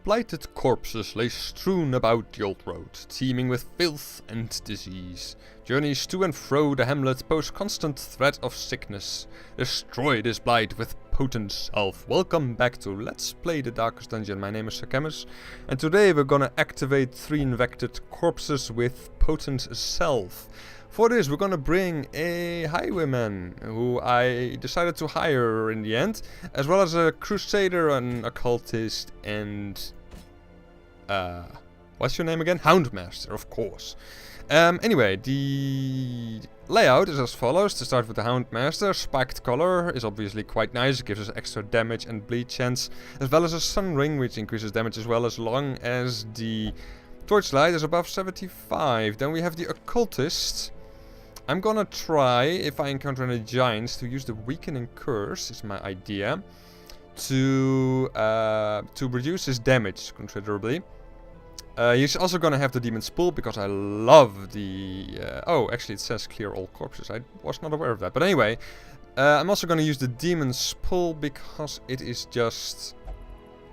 blighted corpses lay strewn about the old road, teeming with filth and disease. Journeys to and fro the hamlet pose constant threat of sickness. Destroy this blight with potent self. Welcome back to Let's Play the Darkest Dungeon. My name is Sakamis, and today we're gonna activate 3 infected corpses with potent self. For this we're gonna bring a highwayman, who I decided to hire in the end, as well as a crusader, an occultist, and what's your name again? Houndmaster, of course. Anyway, the layout is as follows. To start with the Houndmaster, spiked color is obviously quite nice. It gives us extra damage and bleed chance, as well as a sun ring, which increases damage as well, as long as the torchlight is above 75. Then we have the occultist. I'm gonna try, if I encounter any giants, to use the weakening curse, is my idea, to reduce his damage considerably. He's also gonna have the demon's pull, because I love the... oh, actually it says clear all corpses. I was not aware of that. But anyway, I'm also gonna use the demon's pull, because it is just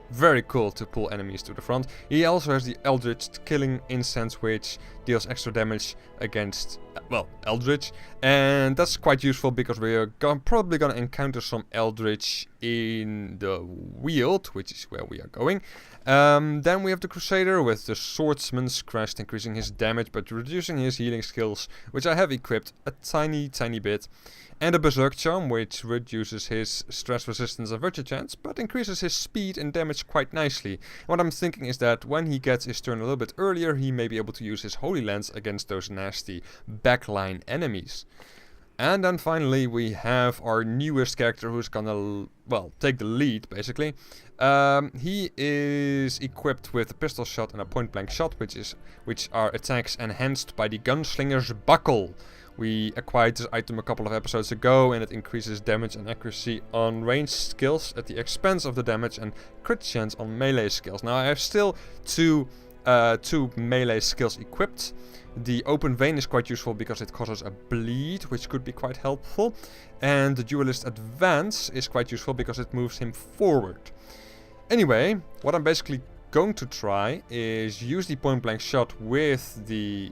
very cool to pull enemies to the front. He also has the Eldritch killing incense, which deals extra damage against, well, Eldritch. And that's quite useful, because we're probably gonna encounter some Eldritch in the Weald, which is where we are going. Then we have the Crusader with the Swordsman's Crest, increasing his damage but reducing his healing skills, which I have equipped a tiny bit. And a Berserk Charm, which reduces his stress resistance and virtue chance, but increases his speed and damage quite nicely. And what I'm thinking is that when he gets his turn a little bit earlier, he may be able to use his Holy Lance against those nasty backline enemies. And then finally we have our newest character, who's gonna, well, take the lead, basically. He is equipped with a pistol shot and a point blank shot, which are attacks enhanced by the Gunslinger's Buckle. We acquired this item a couple of episodes ago, and it increases damage and accuracy on ranged skills at the expense of the damage and crit chance on melee skills. Now I have still two melee skills equipped. The Open Vein is quite useful because it causes a bleed, which could be quite helpful. And the Duelist Advance is quite useful because it moves him forward. Anyway, what I'm basically going to try is use the point blank shot with the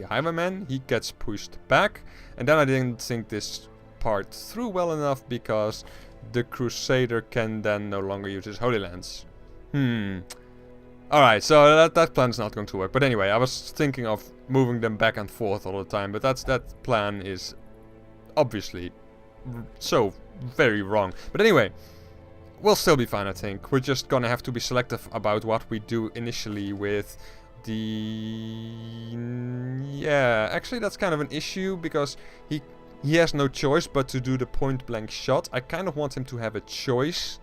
highwayman. He gets pushed back, and then I didn't think this part through well enough, because the Crusader can then no longer use his Holy Lance. Alright, so that plan's not going to work. But anyway, I was thinking of moving them back and forth all the time, but that plan is obviously so very wrong. But anyway, we'll still be fine, I think. We're just gonna have to be selective about what we do initially with the... Yeah, actually that's kind of an issue, because he has no choice but to do the point blank shot. I kind of want him to have a choice.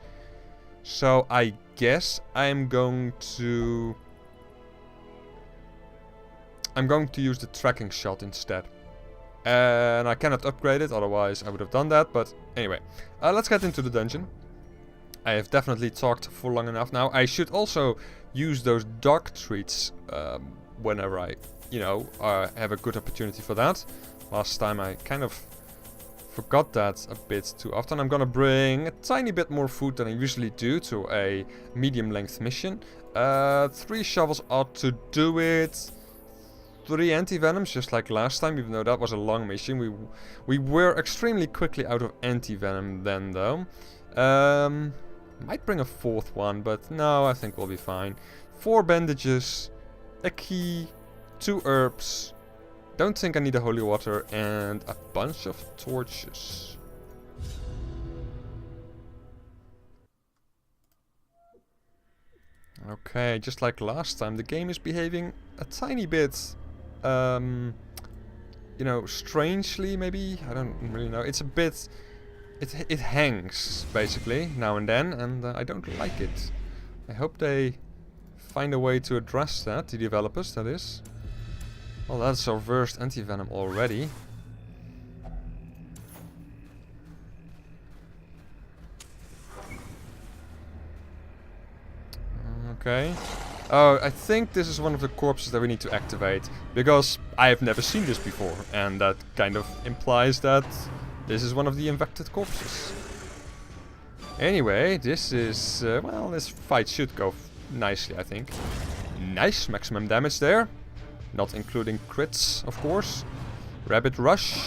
So I guess I'm going to use the tracking shot instead. And I cannot upgrade it, otherwise I would have done that. But anyway, let's get into the dungeon. I have definitely talked for long enough now. I should also use those dark treats whenever I, have a good opportunity for that. Last time I kind of forgot that a bit too often. I'm gonna bring a tiny bit more food than I usually do to a medium length mission. 3 shovels ought to do it. 3 anti-venoms, just like last time, even though that was a long mission. We were extremely quickly out of anti-venom then, though. Might bring a 4th one, but no, I think we'll be fine. 4 bandages, a key, 2 herbs. Don't think I need a holy water, and a bunch of torches. Okay, just like last time, the game is behaving a tiny bit, strangely maybe? I don't really know. It's a bit... It hangs, basically, now and then, and I don't like it. I hope they find a way to address that, the developers, that is. Well, that's our first anti-venom already. Okay. Oh, I think this is one of the corpses that we need to activate, because I have never seen this before, and that kind of implies that this is one of the infected corpses. Anyway, this is... well, this fight should go nicely, I think. Nice, maximum damage there. Not including crits, of course. Rabbit Rush.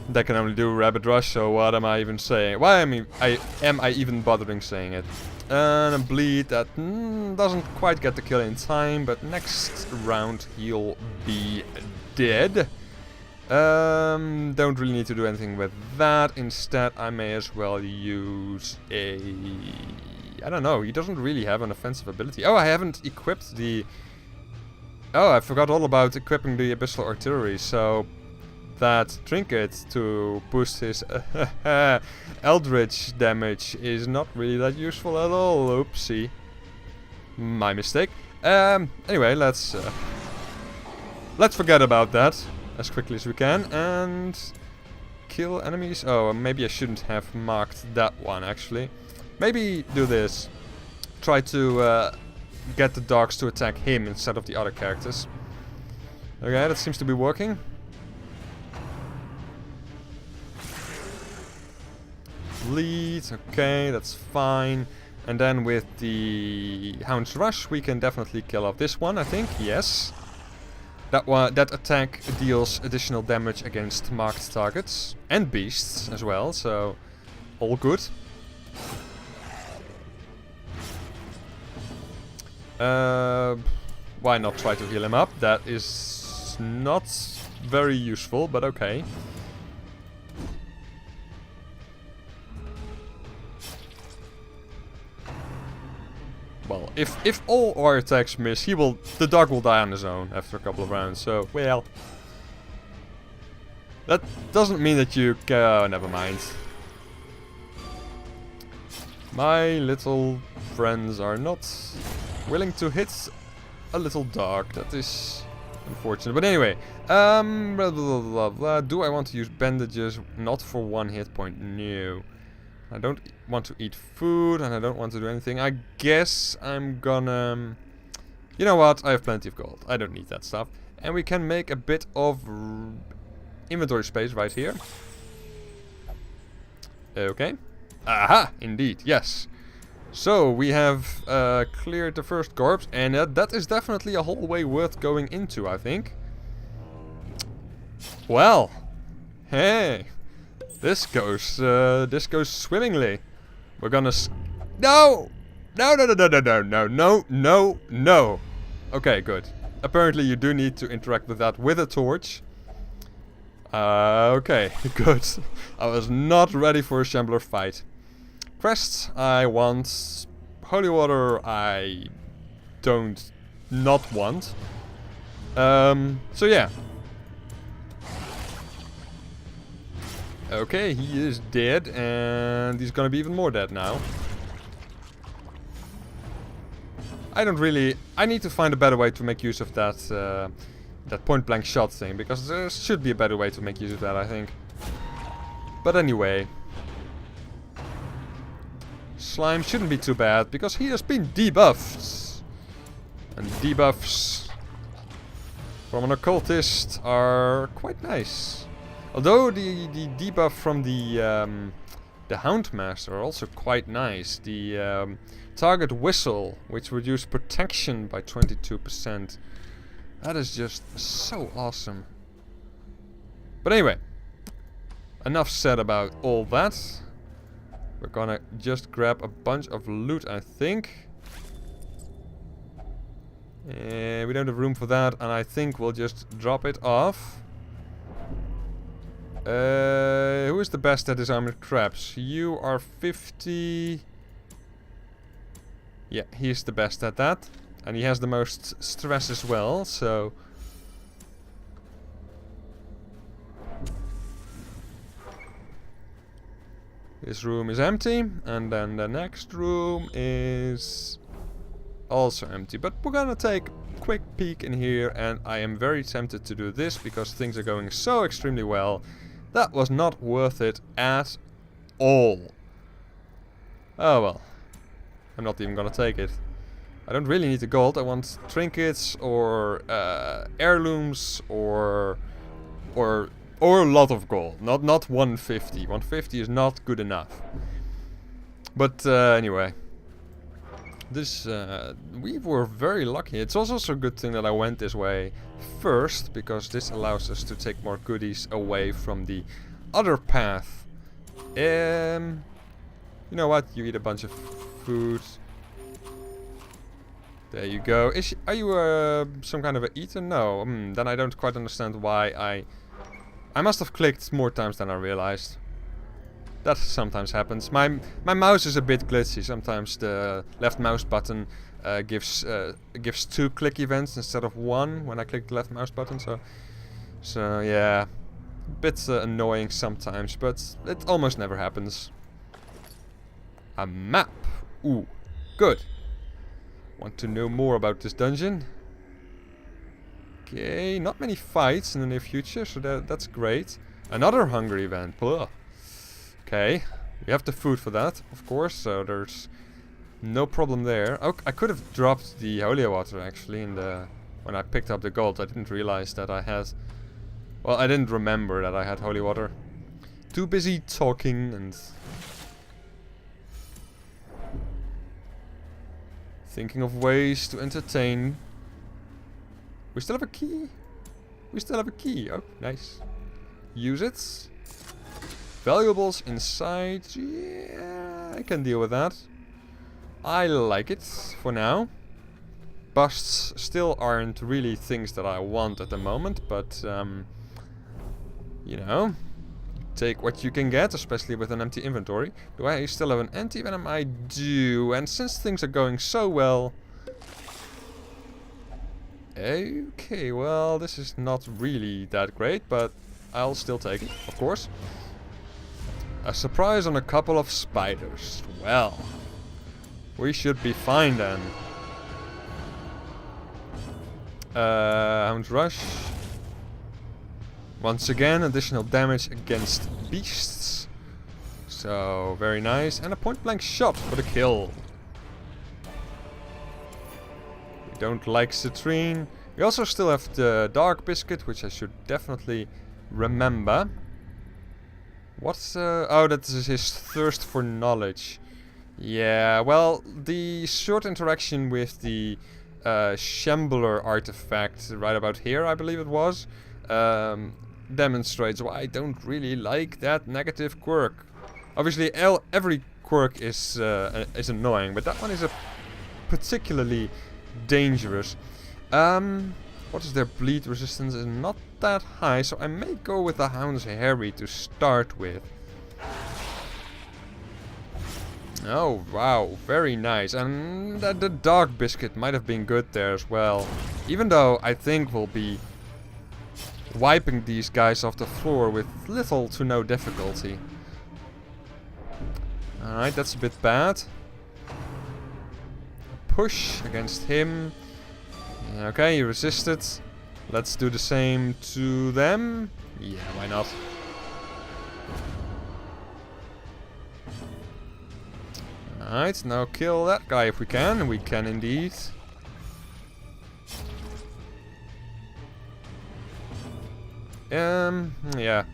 They can only do Rabbit Rush, so what am I even saying? Why am I even bothering saying it? And a bleed that doesn't quite get the kill in time, but next round he'll be dead. Don't really need to do anything with that. Instead, I may as well use a... I don't know, he doesn't really have an offensive ability. Oh, I haven't equipped the... Oh, I forgot all about equipping the Abyssal Artillery, so... That trinket to boost his Eldritch damage is not really that useful at all. Oopsie. My mistake. Anyway, let's forget about that as quickly as we can and kill enemies. Oh, maybe I shouldn't have marked that one actually. Maybe do this. Try to get the dogs to attack him instead of the other characters. Okay, that seems to be working. Lead, okay, that's fine. And then with the Hound's Rush, we can definitely kill off this one, I think. Yes. That attack deals additional damage against marked targets and beasts as well, so all good. Why not try to heal him up? That is not very useful, but okay. Well, if all our attacks miss, the dog will die on his own after a couple of rounds. So, well, that doesn't mean that you never mind. My little friends are not willing to hit a little dog. That is unfortunate. But anyway, blah, blah, blah, blah. Do I want to use bandages? Not for 1 hit point. No. I don't want to eat food, and I don't want to do anything. I guess I'm gonna... You know what? I have plenty of gold. I don't need that stuff. And we can make a bit of inventory space right here. Okay. Aha! Indeed, yes. So, we have cleared the first corpse, and that is definitely a hallway worth going into, I think. Well. Hey! This goes swimmingly. We're gonna No! No, no, no, no, no, no, no, no, no, no. Okay, good. Apparently you do need to interact with that with a torch. Okay, good. I was not ready for a Shambler fight. Crests, I want. Holy water, I don't not want. So yeah. Okay, he is dead, and he's gonna be even more dead now. I need to find a better way to make use of that, that point-blank shot thing, because there should be a better way to make use of that, I think. But anyway. Slime shouldn't be too bad, because he has been debuffed. And debuffs from an occultist are quite nice. Although the debuff from the Houndmaster are also quite nice. The target whistle, which reduced protection by 22%. That is just so awesome. But anyway, enough said about all that. We're gonna just grab a bunch of loot, I think. We don't have room for that, and I think we'll just drop it off. Who is the best at disarming traps? You are 50. Yeah, he's the best at that. And he has the most stress as well, so... This room is empty, and then the next room is also empty. But we're gonna take a quick peek in here, and I am very tempted to do this because things are going so extremely well. That was not worth it at all. Oh well. I'm not even gonna take it. I don't really need the gold. I want trinkets or heirlooms or a lot of gold. Not 150. 150 is not good enough. But anyway. This, we were very lucky. It's also a good thing that I went this way first, because this allows us to take more goodies away from the other path. You know what? You eat a bunch of food. There you go. Are you some kind of a eater? No. Then I don't quite understand why I must have clicked more times than I realized. That sometimes happens. My mouse is a bit glitchy. Sometimes the left mouse button gives 2 click events instead of 1 when I click the left mouse button. So yeah, a bit annoying sometimes, but it almost never happens. A map. Ooh, good. Want to know more about this dungeon? Okay, not many fights in the near future, so that's great. Another hunger event. Ugh. Okay, we have the food for that, of course, so there's no problem there. Oh, I could have dropped the holy water actually when I picked up the gold. I didn't realize that I had... Well, I didn't remember that I had holy water. Too busy talking and... thinking of ways to entertain. We still have a key? We still have a key. Oh, nice. Use it. Valuables inside. Yeah, I can deal with that. I like it for now. Busts still aren't really things that I want at the moment, but you know, take what you can get, especially with an empty inventory. Do I still have an anti-venom? I do, and since things are going so well... Okay, well, this is not really that great, but I'll still take it, of course. A surprise on a couple of spiders. Well, we should be fine then. Hound's Rush. Once again, additional damage against beasts. So, very nice. And a point-blank shot for the kill. We don't like citrine. We also still have the dark biscuit, which I should definitely remember. What's... oh, that is his thirst for knowledge. Yeah, well, the short interaction with the Shambler artifact right about here, I believe it was, demonstrates why I don't really like that negative quirk. Obviously, every quirk is annoying, but that one is particularly dangerous. What is their bleed resistance? Is not that high, so I may go with the Hound's Harry to start with. Oh, wow, very nice. And the dark biscuit might have been good there as well. Even though I think we'll be wiping these guys off the floor with little to no difficulty. Alright, that's a bit bad. Push against him. Okay, he resisted. Let's do the same to them. Yeah, why not? Alright, now kill that guy if we can. We can indeed. Yeah.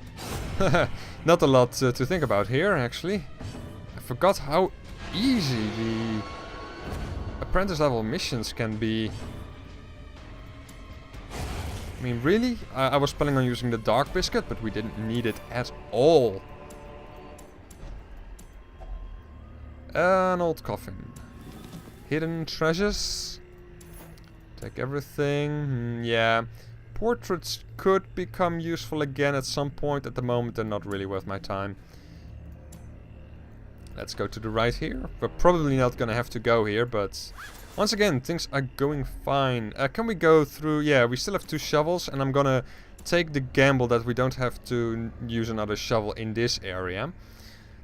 Not a lot to think about here, actually. I forgot how easy the apprentice level missions can be. I mean, really? I was planning on using the dark biscuit, but we didn't need it at all. An old coffin. Hidden treasures. Take everything. Yeah. Portraits could become useful again at some point. At the moment, they're not really worth my time. Let's go to the right here. We're probably not gonna have to go here, but once again, things are going fine. Can we go through? Yeah, we still have 2 shovels, and I'm gonna take the gamble that we don't have to use another shovel in this area.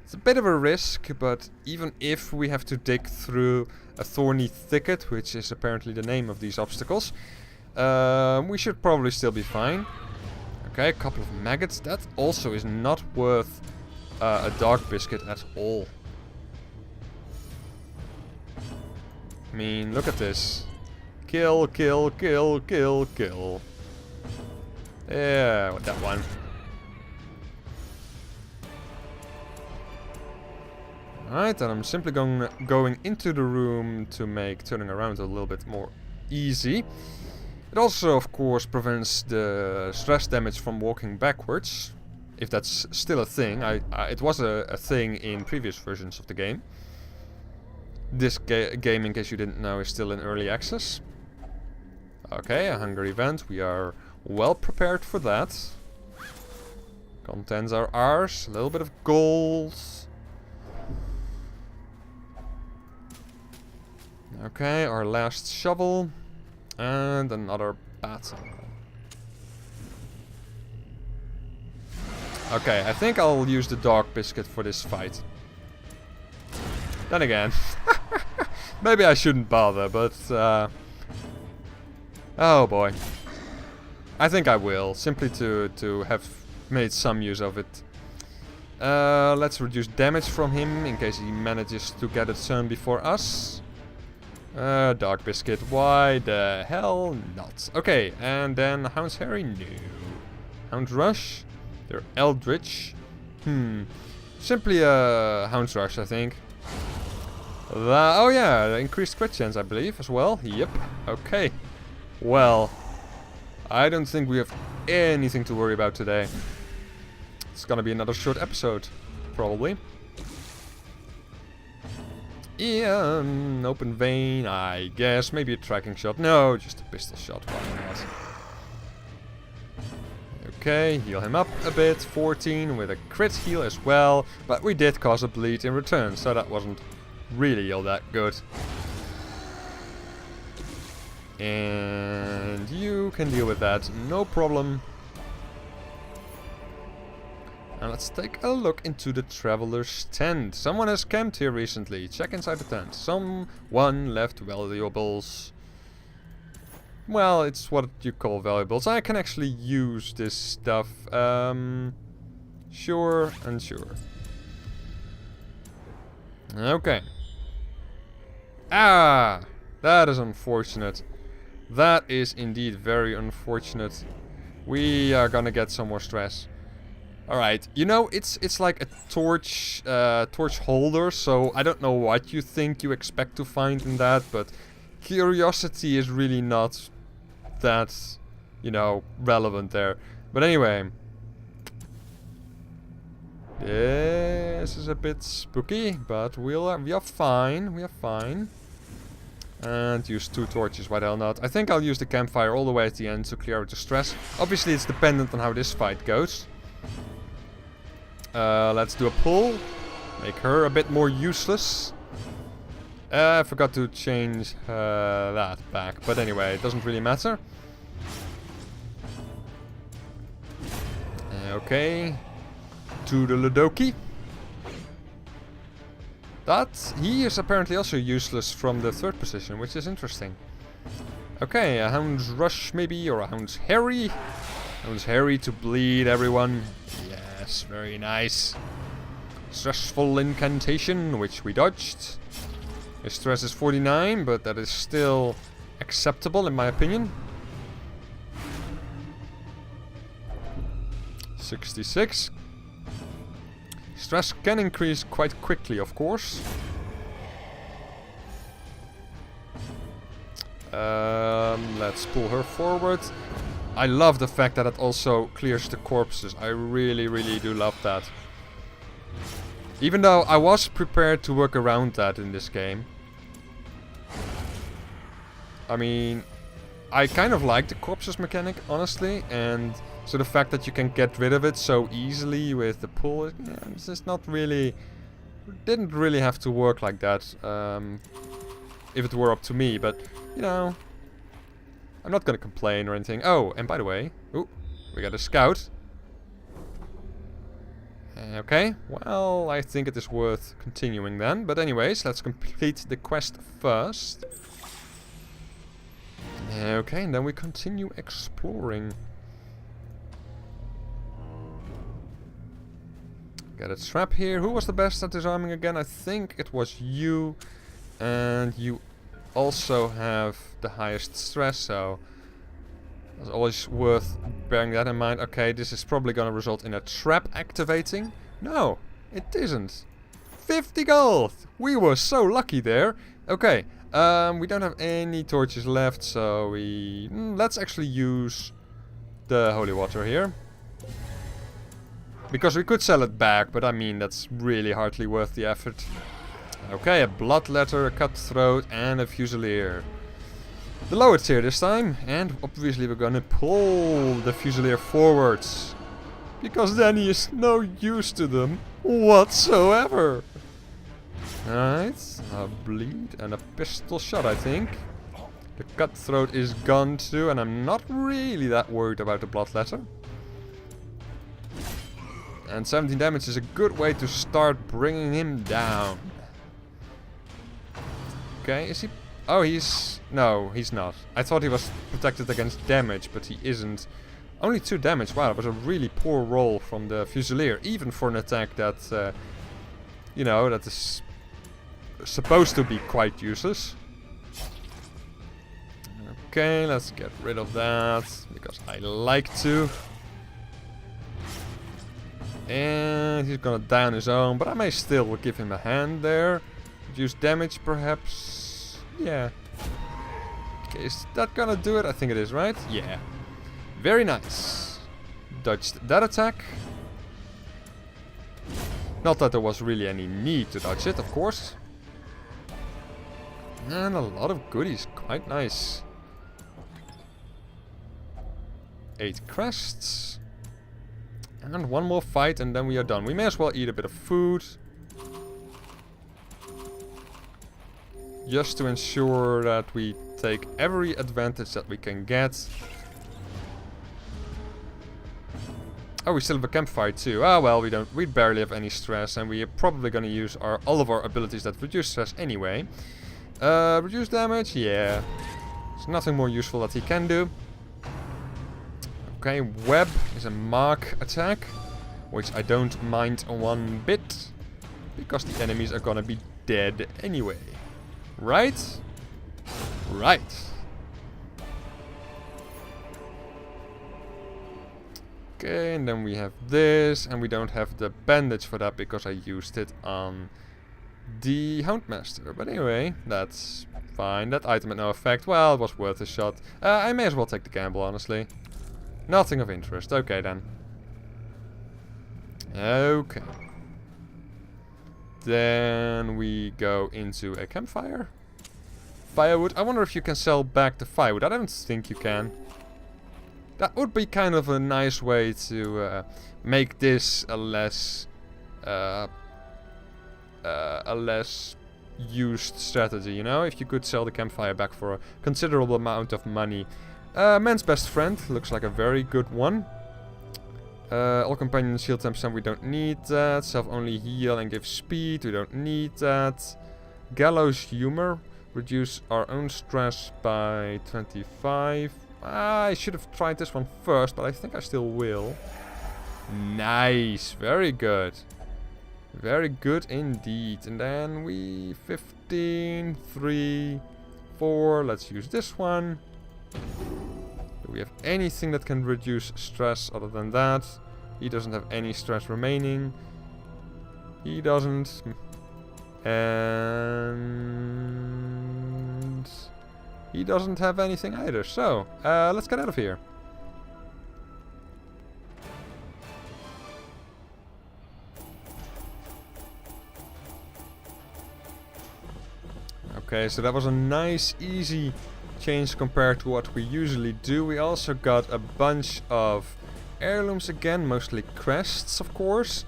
It's a bit of a risk, but even if we have to dig through a thorny thicket, which is apparently the name of these obstacles, we should probably still be fine. Okay, a couple of maggots. That also is not worth a dark biscuit at all. I mean, look at this. Kill, kill, kill, kill, kill. Yeah, that one. Alright, and I'm simply going into the room to make turning around a little bit more easy. It also, of course, prevents the stress damage from walking backwards. If that's still a thing. It was a thing in previous versions of the game. This game, in case you didn't know, is still in early access. Okay, a hunger event. We are well prepared for that. Contents are ours. A little bit of gold. Okay, our last shovel. And another battle. Okay, I think I'll use the dog biscuit for this fight. Then again, maybe I shouldn't bother, but oh boy. I think I will, simply to have made some use of it. Let's reduce damage from him in case he manages to get it turn before us. Dog biscuit, why the hell not? Okay, and then Hound's Harry? No. Hound's Rush? They're Eldritch. Simply a Hound's Rush, I think. Oh yeah, increased crit chance, I believe, as well. Yep. Okay. Well, I don't think we have anything to worry about today. It's gonna be another short episode, probably. Yeah, open vein, I guess. Maybe a tracking shot. No, just a pistol shot. Why not? Okay, heal him up a bit. 14 with a crit heal as well. But we did cause a bleed in return, so that wasn't really all that good. And you can deal with that, no problem. And let's take a look into the traveler's tent. Someone has camped here recently. Check inside the tent. Someone left valuables. Well, it's what you call valuables. I can actually use this stuff. Sure and sure. Okay. Ah! That is unfortunate. That is indeed very unfortunate. We are gonna get some more stress. Alright, you know, it's like a torch holder, so I don't know what you think you expect to find in that, but curiosity is really not that, you know, relevant there. But anyway, this is a bit spooky, but we are fine, we are fine. And use 2 torches, why the hell not? I think I'll use the campfire all the way at the end to clear out the stress. Obviously it's dependent on how this fight goes. Let's do a pull. Make her a bit more useless. I forgot to change that back. But anyway, it doesn't really matter. Okay. To the Ludoki. That he is apparently also useless from the 3rd position, which is interesting. Okay, a Hound's Rush maybe, or a Hound's Harry. Hound's Harry to bleed everyone. Yes, very nice. Stressful incantation, which we dodged. His stress is 49, but that is still acceptable in my opinion. 66. Stress can increase quite quickly, of course. Let's pull her forward. I love the fact that it also clears the corpses. I really, really do love that. Even though I was prepared to work around that in this game. I mean, I kind of like the corpses mechanic, honestly, and so the fact that you can get rid of it so easily with the pull, yeah, it's just not really, didn't really have to work like that, if it were up to me, but, you know, I'm not gonna complain or anything. Oh, and by the way, ooh, we got a scout. Okay, well, I think it is worth continuing then, but anyways, let's complete the quest first. Okay, and then we continue exploring. Got a trap here. Who was the best at disarming again? I think it was you. And you also have the highest stress, so it's always worth bearing that in mind. Okay, this is probably gonna result in a trap activating. No, it isn't. 50 gold! We were so lucky there. Okay, we don't have any torches left, so let's actually use the holy water here. Because we could sell it back, but I mean, that's really hardly worth the effort. Okay, a bloodletter, a cutthroat, and a fusilier. The lower tier this time, and obviously we're gonna pull the fusilier forwards. Because then he is no use to them whatsoever. Alright, a bleed and a pistol shot, I think. The cutthroat is gone too, and I'm not really that worried about the bloodletter. And 17 damage is a good way to start bringing him down. Okay, is he... Oh, he's... No, he's not. I thought he was protected against damage, but he isn't. Only 2 damage. Wow, that was a really poor roll from the Fusilier. Even for an attack that, you know, that is supposed to be quite useless. Okay, let's get rid of that, because I like to. And he's gonna die on his own, but I may still give him a hand there. Reduce damage, perhaps. Yeah. Okay, is that gonna do it? I think it is, right? Yeah. Very nice. Dodged that attack. Not that there was really any need to dodge it, of course. And a lot of goodies. Quite nice. 8 crests. And one more fight and then we are done. We may as well eat a bit of food. Just to ensure that we take every advantage that we can get. Oh, we still have a campfire too. Ah, well, we barely have any stress, and we are probably gonna use all of our abilities that reduce stress anyway. Reduce damage, yeah. There's nothing more useful that he can do. Okay, web is a mark attack, which I don't mind one bit, because the enemies are gonna be dead anyway. Right? Right. Okay, and then we have this, and we don't have the bandage for that because I used it on the Houndmaster. But anyway, that's fine. That item had no effect. Well, it was worth a shot. I may as well take the gamble, honestly. Nothing of interest. Okay, then. Okay. Then we go into a campfire. Firewood. I wonder if you can sell back the firewood. I don't think you can. That would be kind of a nice way to make this a less used strategy, you know? If you could sell the campfire back for a considerable amount of money. Man's best friend looks like a very good one. All companions shield 10%, we don't need that. Self-only heal and give speed, we don't need that. Gallows humor, reduce our own stress by 25. I should have tried this one first, but I think I still will. Nice, very good. Very good indeed. And then we 15, 3, 4. Let's use this one. Do we have anything that can reduce stress other than that? He doesn't have any stress remaining. He doesn't. And he doesn't have anything either. So, let's get out of here. Okay, so that was a nice, easy change compared to what we usually do. We also got a bunch of heirlooms again, mostly crests, of course,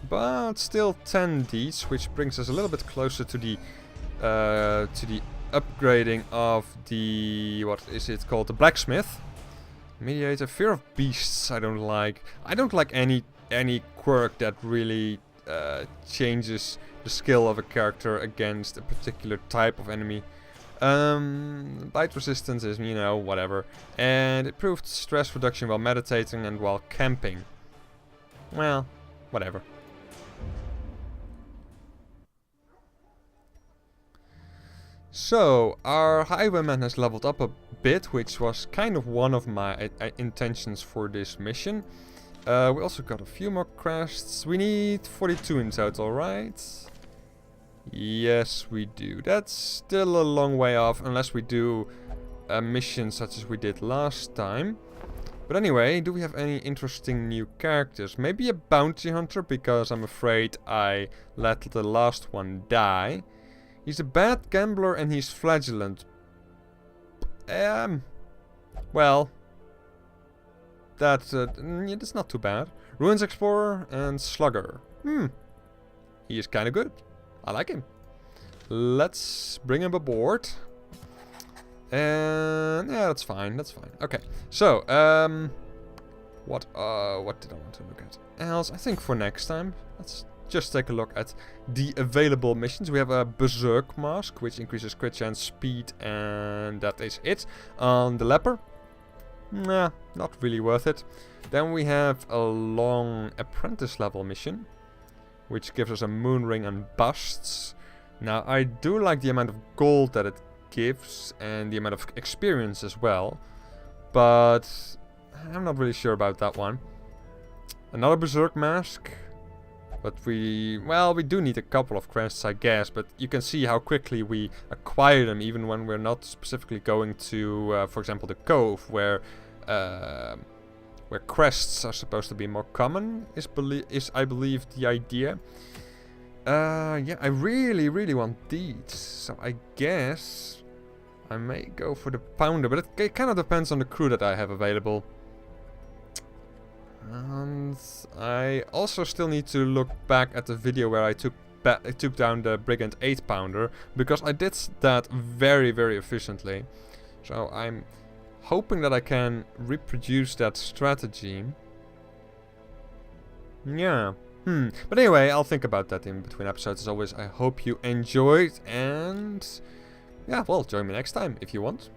but still 10 deeds, which brings us a little bit closer to the upgrading of the, what is it called, the blacksmith. Mediator, fear of beasts. I don't like any quirk that really changes the skill of a character against a particular type of enemy. Bite resistance is, you know, whatever. And improved stress reduction while meditating and while camping. Well, whatever. So, our highwayman has leveled up a bit, which was kind of one of my intentions for this mission. We also got a few more crests. We need 42 in total, right? Yes, we do. That's still a long way off, unless we do a mission such as we did last time. But anyway, do we have any interesting new characters? Maybe a bounty hunter, because I'm afraid I let the last one die. He's a bad gambler and he's flagellant. Well, that's not too bad. Ruins Explorer and Slugger. He is kind of good. I like him. Let's bring him aboard. And yeah, that's fine. That's fine. Okay. So, what did I want to look at else? I think for next time, let's just take a look at the available missions. We have a Berserk Mask, which increases crit chance, speed, and that is it. On the Leper, nah, not really worth it. Then we have a long apprentice level mission, which gives us a moon ring and busts. Now, I do like the amount of gold that it gives and the amount of experience as well, but I'm not really sure about that one. Another Berserk Mask, but we do need a couple of crests, I guess, but you can see how quickly we acquire them, even when we're not specifically going to, for example, the Cove, where crests are supposed to be more common, is I believe the idea. Yeah, I really want these, so I guess I may go for the Pounder, but it kind of depends on the crew that I have available. And I also still need to look back at the video where I took down the Brigand 8-pounder, because I did that very efficiently. So I'm hoping that I can reproduce that strategy. Yeah. But anyway, I'll think about that in between episodes as always. I hope you enjoyed, and yeah, well, join me next time if you want.